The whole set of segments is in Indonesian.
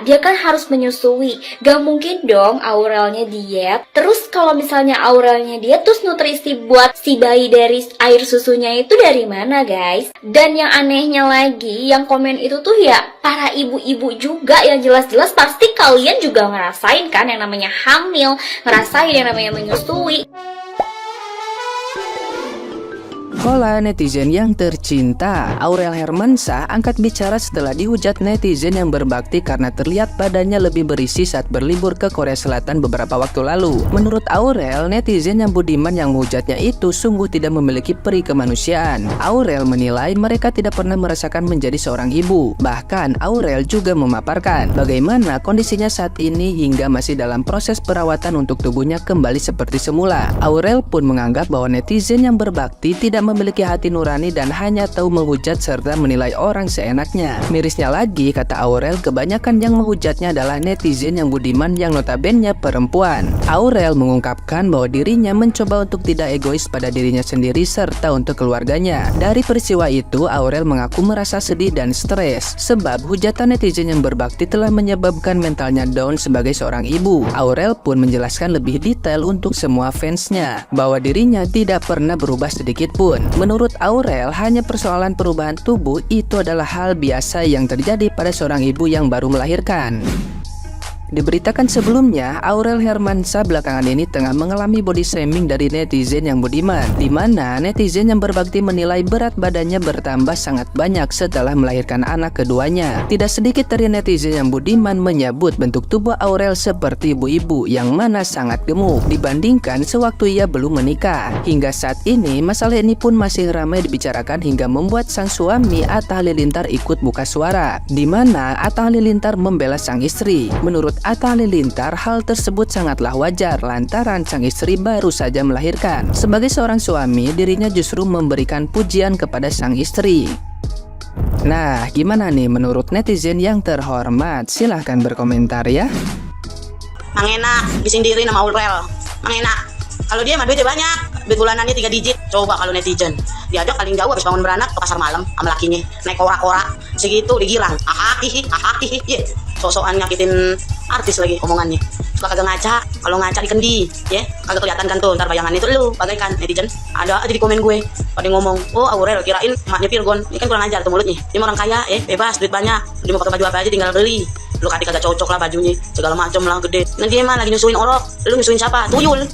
dia kan harus menyusui. Gak mungkin dong Aurelnya diet. Terus kalau misalnya Aurelnya diet, terus nutrisi buat si bayi dari air susunya itu dari mana guys? Dan yang anehnya lagi, yang komen itu tuh ya para ibu-ibu juga, yang jelas-jelas pasti kalian juga ngerasain kan yang namanya hamil, ngerasain yang namanya menyusui. Hola netizen yang tercinta, Aurel Hermansyah angkat bicara setelah dihujat netizen yang berbakti karena terlihat badannya lebih berisi saat berlibur ke Korea Selatan beberapa waktu lalu. Menurut Aurel, netizen yang budiman yang menghujatnya itu sungguh tidak memiliki peri kemanusiaan. Aurel menilai mereka tidak pernah merasakan menjadi seorang ibu. Bahkan Aurel juga memaparkan bagaimana kondisinya saat ini hingga masih dalam proses perawatan untuk tubuhnya kembali seperti semula. Aurel pun menganggap bahwa netizen yang berbakti tidak memiliki hati nurani dan hanya tahu menghujat serta menilai orang seenaknya. Mirisnya lagi, kata Aurel, kebanyakan yang menghujatnya adalah netizen yang budiman yang notabene perempuan. Aurel mengungkapkan bahwa dirinya mencoba untuk tidak egois pada dirinya sendiri serta untuk keluarganya. Dari peristiwa itu, Aurel mengaku merasa sedih dan stres sebab hujatan netizen yang berbakti telah menyebabkan mentalnya down sebagai seorang ibu. Aurel pun menjelaskan lebih detail untuk semua fansnya bahwa dirinya tidak pernah berubah sedikit pun. Menurut Aurel, hanya persoalan perubahan tubuh itu adalah hal biasa yang terjadi pada seorang ibu yang baru melahirkan. Diberitakan sebelumnya, Aurel Hermansyah belakangan ini tengah mengalami body shaming dari netizen yang budiman, di mana netizen yang berbakti menilai berat badannya bertambah sangat banyak setelah melahirkan anak keduanya. Tidak sedikit dari netizen yang budiman menyebut bentuk tubuh Aurel seperti ibu-ibu yang mana sangat gemuk dibandingkan sewaktu ia belum menikah. Hingga saat ini, masalah ini pun masih ramai dibicarakan hingga membuat sang suami Atta Halilintar ikut buka suara, di mana Atta Halilintar membela sang istri. Menurut Atta Halilintar, hal tersebut sangatlah wajar lantaran sang istri baru saja melahirkan. Sebagai seorang suami, dirinya justru memberikan pujian kepada sang istri. Nah, gimana nih menurut netizen yang terhormat? Silahkan berkomentar ya. Mang enak, disindirin sama Aurel. Mang enak, kalau dia mah duitnya banyak, duit bulanannya 3 digit. Coba kalau netizen, diajak paling jauh habis bangun beranak ke pasar malam sama lakinya, naik kora-kora, segitu digirang. Sok-sokan nyakitin artis lagi omongannya. Suka kagak ngaca, kalau ngaca di kendi, ya kagak kelihatan kan tuh. Ntar bayangan itu lu bagaikan netizen. Ada aja di komen gue, pada ngomong, oh Aurel kirain emaknya Virgon, ini kan kurang ajar tuh mulutnya. Dia orang kaya, bebas, duit banyak, dia mau pakai baju apa aja tinggal beli. Lu kati kagak cocok lah bajunya, segala macam lah gede. Nah dia mah lagi nyusuin orok, lu nyusuin siapa? Tuyul.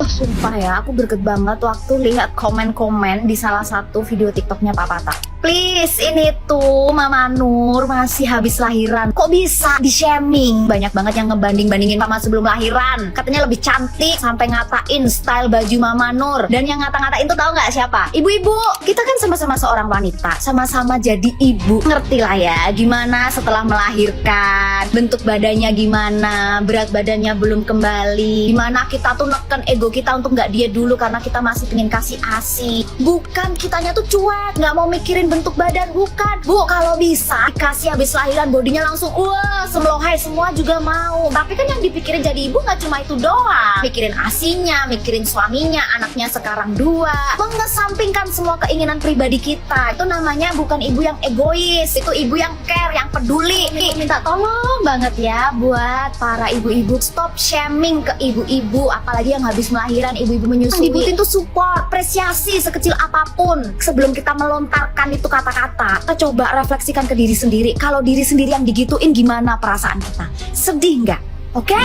Sumpah ya, aku greget banget waktu lihat komen-komen di salah satu video TikToknya Pak Pata. Please, ini tuh Mama Nur masih habis lahiran, kok bisa di-shaming? Banyak banget yang ngebanding-bandingin Mama sebelum lahiran. Katanya lebih cantik, sampai ngatain style baju Mama Nur. Dan yang ngata-ngatain tuh tahu nggak siapa? Ibu-ibu. Kita kan sama-sama seorang wanita, sama-sama jadi ibu. Ngerti lah ya, gimana setelah melahirkan, bentuk badannya gimana, berat badannya belum kembali, gimana kita tuh neken ego kita untuk nggak diet dulu karena kita masih pengen kasih ASI. Bukan kitanya tuh cuek, nggak mau mikirin bentuk badan, bukan. Bu, kalau bisa dikasih habis lahiran bodinya langsung wah semlohai, semua juga mau. Tapi kan yang dipikirin jadi ibu nggak cuma itu doang, mikirin ASINya, mikirin suaminya, anaknya sekarang 2, mengesampingkan semua keinginan pribadi kita. Itu namanya bukan ibu yang egois, itu ibu yang care, yang peduli. Minta tolong banget ya buat para ibu-ibu, stop shaming ke ibu-ibu, apalagi yang habis melahiran, ibu-ibu menyusui. Dibutuhin tuh support, apresiasi sekecil apapun. Sebelum kita melontarkan itu kata-kata, kita coba refleksikan ke diri sendiri. Kalau diri sendiri yang digituin, gimana perasaan kita? Sedih nggak? Oke?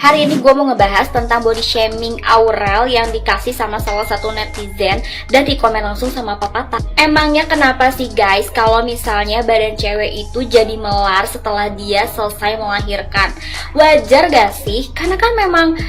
Hari ini gue mau ngebahas tentang body shaming Aurel yang dikasih sama salah satu netizen dan dikomen langsung sama Papata. Emangnya kenapa sih guys kalau misalnya badan cewek itu jadi melar setelah dia selesai melahirkan? Wajar gak sih? Karena kan memang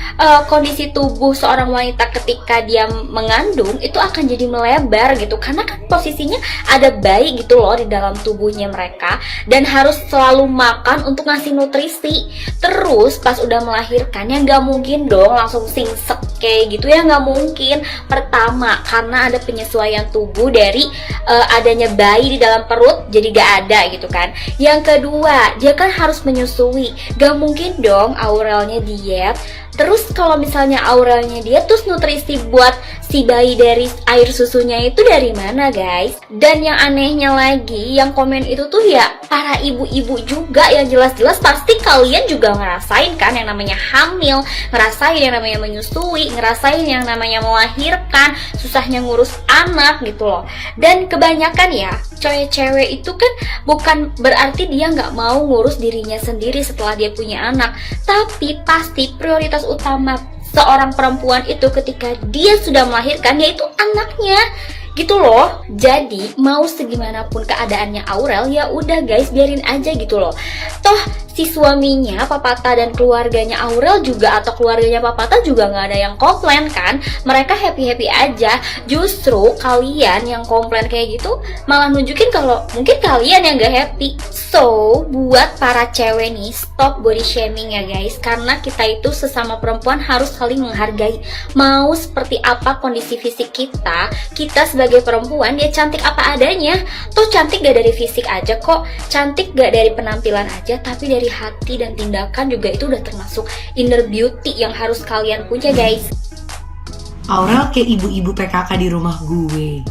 kondisi tubuh seorang wanita ketika dia mengandung itu akan jadi melebar gitu. Karena kan posisinya ada bayi gitu loh di dalam tubuhnya mereka dan harus selalu makan untuk ngasih nutrisi. Terus pas udah melahirkan ya nggak mungkin dong langsung singsek kayak gitu ya, nggak mungkin. Pertama karena ada penyesuaian tubuh dari adanya bayi di dalam perut jadi gak ada gitu kan. Yang kedua dia kan harus menyusui, gak mungkin dong Aurelnya diet. Terus kalau misalnya Aurelnya diet terus nutrisi buat si bayi dari air susunya itu dari mana guys? Dan yang anehnya lagi, yang komen itu tuh ya para ibu-ibu juga, yang jelas-jelas pasti kalian juga ngerasain kan yang namanya hamil, ngerasain yang namanya menyusui, ngerasain yang namanya melahirkan, susahnya ngurus anak gitu loh. Dan kebanyakan ya cewek-cewek itu kan bukan berarti dia nggak mau ngurus dirinya sendiri setelah dia punya anak, tapi pasti prioritas utama seorang perempuan itu ketika dia sudah melahirkan yaitu anaknya gitu loh. Jadi mau segimanapun keadaannya Aurel, ya udah guys, biarin aja gitu loh. Toh si suaminya Papata dan keluarganya Aurel juga, atau keluarganya Papata juga nggak ada yang komplain kan, mereka happy-happy aja. Justru kalian yang komplain kayak gitu malah nunjukin kalau mungkin kalian yang nggak happy. So buat para cewek nih, stop body shaming ya guys, karena kita itu sesama perempuan harus saling menghargai. Mau seperti apa kondisi fisik kita, kita sebagai perempuan ya cantik apa adanya. Toh cantik gak dari fisik aja kok, cantik gak dari penampilan aja, tapi dari hati dan tindakan juga itu udah termasuk inner beauty yang harus kalian punya guys. Aurel kayak ibu-ibu PKK di rumah gue.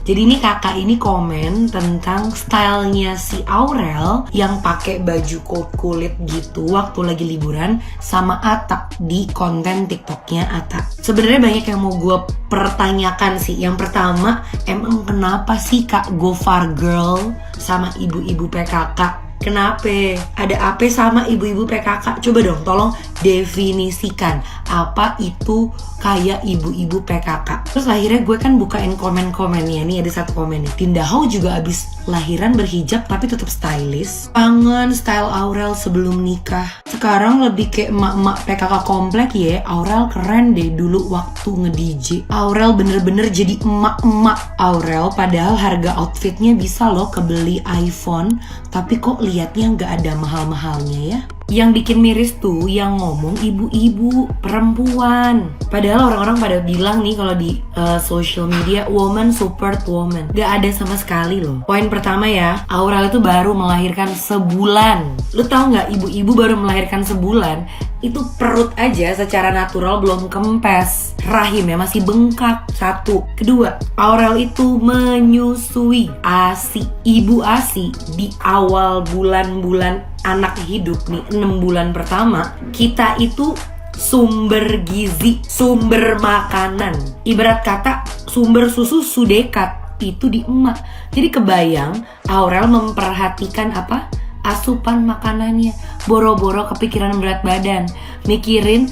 Jadi ini kakak ini komen tentang stylenya si Aurel yang pakai baju coat kulit gitu waktu lagi liburan sama Atta di konten TikToknya Atta. Sebenarnya banyak yang mau gue pertanyakan sih. Yang pertama, emang kenapa sih Kak Gofar Girl sama ibu-ibu PKK? Kenapa? Ada apa sama ibu-ibu PKK? Coba dong tolong definisikan apa itu kayak ibu-ibu PKK. Terus akhirnya gue kan bukain komen-komennya. Nih ada satu komen nih, Tinda Hau juga abis lahiran berhijab tapi tetap stylish. Kangen style Aurel sebelum nikah. Sekarang lebih kayak emak-emak PKK komplek ya. Aurel keren deh dulu waktu nge-DJ. Aurel bener-bener jadi emak-emak. Aurel padahal harga outfitnya bisa loh kebeli iPhone, tapi kok liatnya nggak ada mahal-mahalnya ya. Yang bikin miris tuh yang ngomong ibu-ibu perempuan. Padahal orang-orang pada bilang nih kalau di social media, woman support woman. Gak ada sama sekali loh. Poin pertama ya, Aurel itu baru melahirkan sebulan. Lu tau gak, ibu-ibu baru melahirkan sebulan itu perut aja secara natural belum kempes, rahimnya masih bengkak. Satu. Kedua, Aurel itu menyusui ASI. Ibu ASI di awal bulan-bulan anak hidup nih, 6 bulan pertama, kita itu sumber gizi, sumber makanan. Ibarat kata sumber susu sudekat itu di emak. Jadi kebayang Aurel memperhatikan apa? Asupan makanannya. Boro-boro kepikiran berat badan, mikirin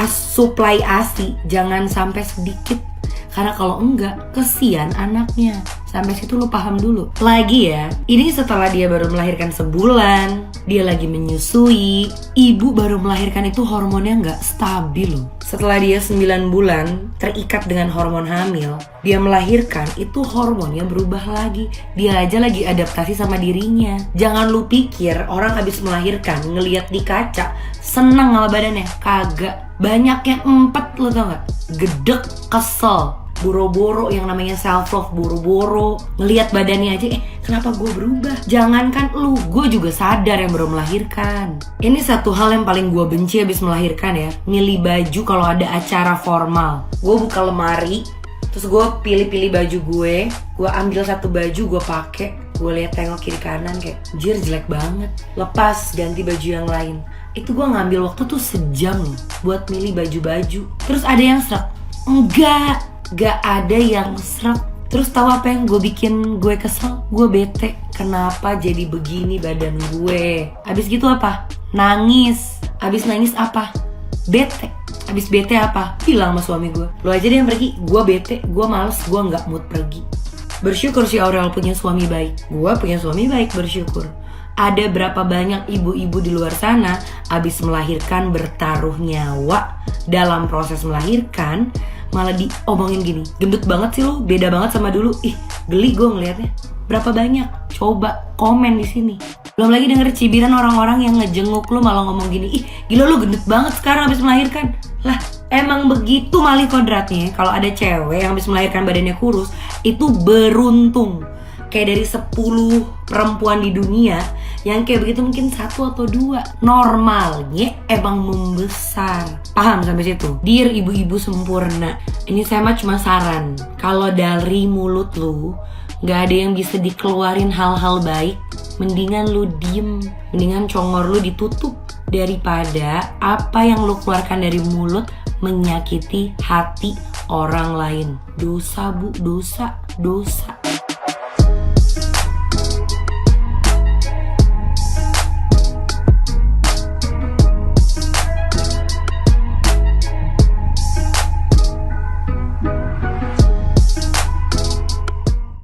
supply ASI jangan sampai sedikit. Karena kalau enggak, kesian anaknya. Sampai situ lu paham dulu. Lagi ya, ini setelah dia baru melahirkan sebulan, dia lagi menyusui. Ibu baru melahirkan itu hormonnya nggak stabil loh. Setelah dia 9 bulan terikat dengan hormon hamil, dia melahirkan itu hormonnya berubah lagi. Dia aja lagi adaptasi sama dirinya. Jangan lu pikir orang habis melahirkan ngelihat di kaca seneng sama badannya. Kagak. Banyaknya empet, lo tau gak? Gedek, kesel, boro-boro, yang namanya self love, boro-boro ngelihat badannya aja, kenapa gue berubah? Jangankan lu, gue juga sadar yang baru melahirkan. Ini satu hal yang paling gue benci habis melahirkan ya, milih baju kalau ada acara formal. Gue buka lemari, terus gue pilih-pilih baju gue ambil satu baju gue pakai, gue lihat tengok kiri kanan kayak, jir jelek banget. Lepas, ganti baju yang lain. Itu gue ngambil waktu tuh sejam loh buat milih baju-baju. Terus ada yang serak? Enggak, gak ada yang serak. Terus tahu apa yang gue bikin gue kesel? Gue bete. Kenapa jadi begini badan gue? Abis gitu apa? Nangis. Abis nangis apa? Bete. Abis bete apa? Bilang sama suami gue, lo aja deh yang pergi. Gue bete, gue males, gue gak mood pergi. Bersyukur si Aurel punya suami baik. Gue punya suami baik, bersyukur. Ada berapa banyak ibu-ibu di luar sana abis melahirkan bertaruh nyawa dalam proses melahirkan, malah diomongin gini, gendut banget sih lu, beda banget sama dulu. Ih, geli gue ngeliatnya. Berapa banyak? Coba komen di sini. Belum lagi denger cibiran orang-orang yang ngejenguk lu malah ngomong gini, ih gila lu gendut banget sekarang abis melahirkan. Lah emang begitu malih kodratnya. Kalau ada cewek yang abis melahirkan badannya kurus, itu beruntung. Kayak dari 10 perempuan di dunia, yang kayak begitu mungkin 1 atau 2. Normalnya emang membesar. Paham sampai situ? Dear ibu-ibu sempurna, ini saya mah cuma saran. Kalau dari mulut lu gak ada yang bisa dikeluarin hal-hal baik, mendingan lu diem, mendingan congor lu ditutup, daripada apa yang lu keluarkan dari mulut menyakiti hati orang lain. Dosa bu, dosa.